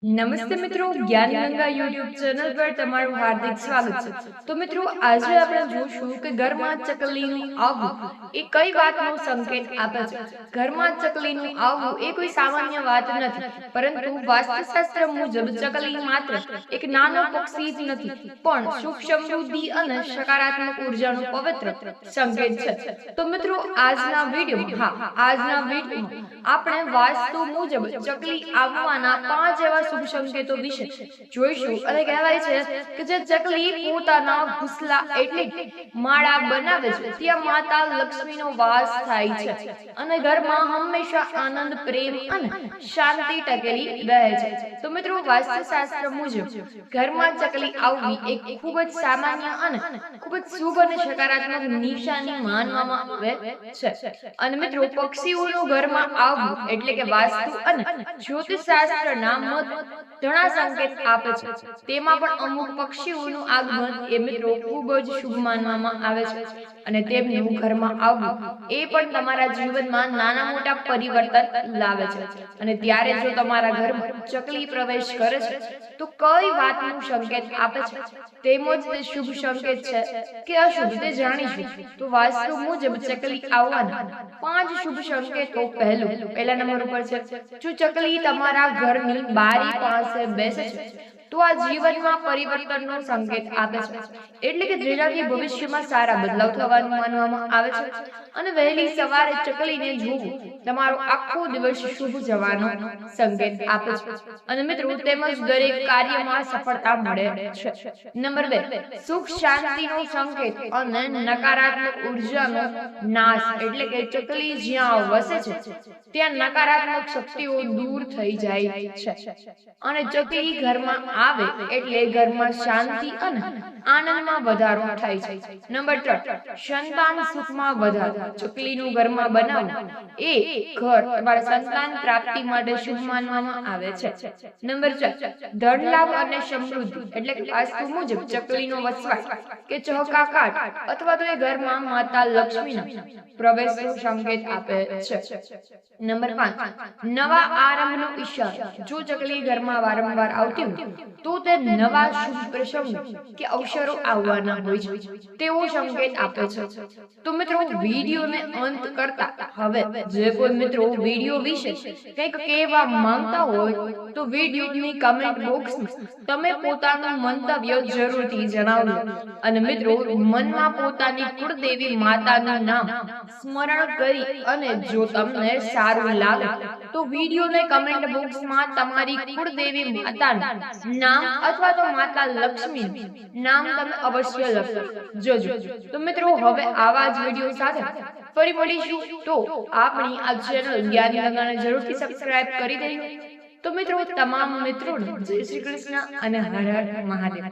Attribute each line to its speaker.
Speaker 1: નમસ્તે મિત્રો, જ્ઞાન ગંગા યુટ્યુબ ચેનલ પર તમારું હાર્દિક સ્વાગત છે। તો મિત્રો, આજે આપણે જોશું કે ઘરમાં ચકલીનું આવવું એ કઈ વાતનો સંકેત આપે છે। ઘરમાં ચકલીનું આવવું એ કોઈ સામાન્ય વાત નથી, પરંતુ વાસ્તુશાસ્ત્ર મુજબ ચકલી માત્ર એક નાનો પક્ષી જ નથી, પણ સુખ સમૃદ્ધિ અને સકારાત્મક ઉર્જાનો પવિત્ર સંકેત છે। તો મિત્રો, આજના વિડીયોમાં આપણે વાસ્તુ મુજબ ચકલી આવવાના 5 એવા શુભ સંકેતો વિશે જોઈશું। અને કહેવાય છે કે જે ચકલી પોતાના ઘોંસલા એટલે માળા બનાવે છે ત્યાં માતા લક્ષ્મીનો વાસ થાય છે અને ઘરમાં હંમેશા આનંદ, પ્રેમ અને શાંતિ ટકેલી રહે છે। તો મિત્રો, વાસ્તુશાસ્ત્ર મુજબ ઘરમાં ચકલી આવવી એક ખૂબ જ સામાન્ય અને ખૂબ જ શુભ અને સકારાત્મક નિશાની માનવામાં આવે છે। અને મિત્રો, પક્ષીઓનું ઘરમાં આવવું એટલે કે વાસ્તુ અને જ્યોતિષશાસ્ત્રના મત ઘણા સંકેત આપે છે। તેમાં પણ અમુક પક્ષીઓનું આગમન એ મિત્રો ખૂબ જ શુભ માનવામાં આવે છે અને તેમનું ઘરમાં આવવું એ પણ તમારા જીવનમાં નાના મોટા પરિવર્તન લાવે છે। અને ત્યારે જો તમારા ઘરમાં ચકલી પ્રવેશ કરે છે તો કઈ વાતનું સંકેત આપે છે તેમજ તે શુભ સંકેત છે કે અશુભ તે જાણીશું। તો વાસ્તુ મુજબ ચકલી આવવાના 5 શુભ સંકેતો પહેલા નંબર ઉપર છે, જો ચકલી તમારા ઘરની બારી પાસે બેસે છે તો આ જીવનમાં પરિવર્તનનો સંકેત આપે છે, એટલે કે જેનાથી ભવિષ્યમાં સારા બદલાવ થવાનું માનવામાં આવે છે। અને વહેલી સવારે ચકલીને જોવું તમારો આખો દિવસ શુભ જવાનો સંકેત આપે છે અને મિત્રો તેમજ દરેક કાર્યમાં સફળતા મળે છે। નંબર 2, સુખ શાંતિનો સંકેત અને નકારાત્મક ઉર્જાનો નાશ, એટલે કે ચકલી જ્યાં વસે છે ત્યાં નકારાત્મક શક્તિઓ દૂર થઈ જાય છે અને ચકલી ઘરમાં આવે એટલે ઘરમાં શાંતિ અને આનંદમાં વધારો થાય છે। નંબર 3, સંતાન સુખમાં વધારો। ચકલીનું ઘરમાં બનાવવું એ ઘર તમારા સંતાન પ્રાપ્તિ માટે શુભ માનવામાં આવે છે। નંબર 4, ધન લાભ અને સમૃદ્ધિ, એટલે કે વાસ્તુ મુજબ ચકલીનો વસવાટ કે ચહકાકાટ અથવા તો એ ઘરમાં માતા લક્ષ્મીના પ્રવેશનો સંકેત આપે છે। નંબર 5, નવા આરંભનો ઈશારો। જો ચકલી ઘરમાં વારંવાર આવતી હોય તો તે નવા શુભ પ્રસંગો કે અવસરો આવવાના હોય છે તેવો સંકેત આપે છે। તો મિત્રો, વિડીયોને અંત કરતા હવે જે કોઈ મિત્રો વિડીયો વિશે કંઈક કહેવા માંગતા હોય તો વિડીયોની કમેન્ટ બોક્સમાં તમે પોતાનું મંતવ્ય જરૂરથી જણાવજો। અને મિત્રો, મનમાં પોતાની કુળદેવી માતાનું નામ સ્મરણ કરી અને જો તમને સારું લાગે તો વિડીયોને કમેન્ટ બોક્સમાં તમારી કુળદેવી માતાનું નામ અથવા તો માતા લક્ષ્મી નામ તમે અવશ્ય લખજો। તો મિત્રો, હવે આવા જ વિડીયો સાથે ફરી મળીશું। તો આપણી આ ચેનલ જ્ઞાન ગંગાને જરૂરથી સબસ્ક્રાઇબ કરી દેજો। તો મિત્રો, તમામ મિત્રોને જય શ્રી કૃષ્ણ અને હર હર મહાદેવ।